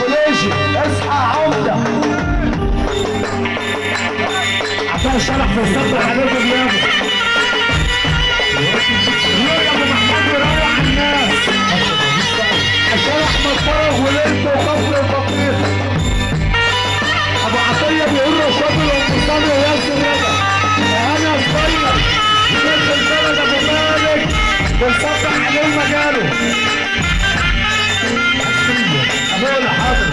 ليجي اصحى عمده عشان شرح في الصدر عليكم يابا. يا ابو محمود روح على الناس عشان احمد فرج وليلته وكفر الفقير. ابو عطيه بيقول له شاطر ومصطفى وياسر رجب انا صغير شيخ البلد ابو مالك بنصبح عليه مجاله. ابونا حاضر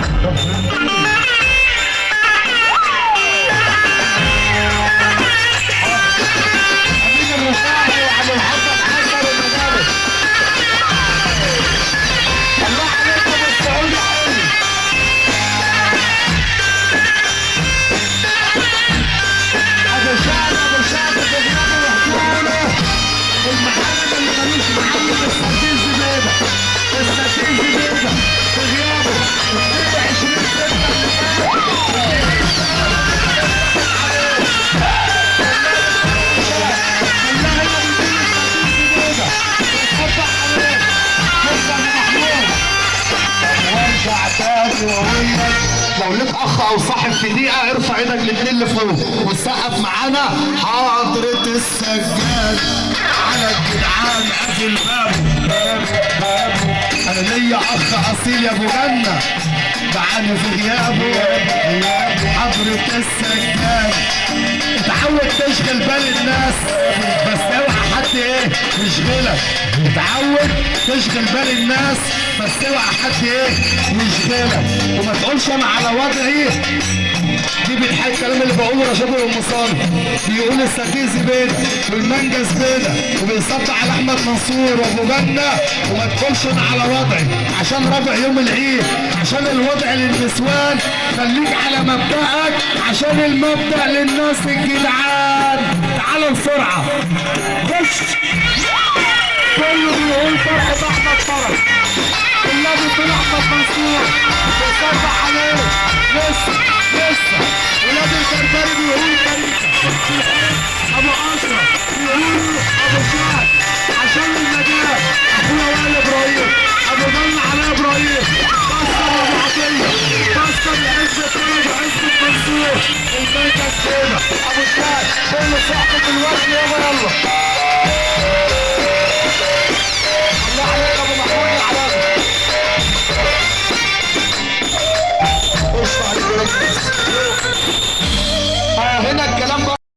لو ليك اخ او صاحب في دقيقه ارفع ايدك الاثنين لفوق وتسقف معانا. حضرة السجاد على الجدعان قافل بابه انا ليا اخ اصيل يا ابو جنه بعاني في غيابه. حضرة السجاد اتعود تشغل بال الناس بس اوعى حد يشغلك. اتعود تشغل بال الناس بس اوعى حد يشغلك وما تقولش انا على وضعي. دي بتحكي الكلام اللي بقوله رشاد القمصاني بيقول السكين زبيده والمنجز بيده وبيصب على احمد منصور وابو جنه وما تقولش انا على وضعي عشان رابع يوم العيد عشان الوضع للنسوان. خليك على مبدأك عشان المبدأ للناس الجدعان. تعالوا بسرعه خش كله بيقول فرحه احمد فرج كلها بتقول احمد منصور بيصب عليه لسه ولاد الكرباري بيقولوا فريقه ابو اشرف بيقولوا ابو شعر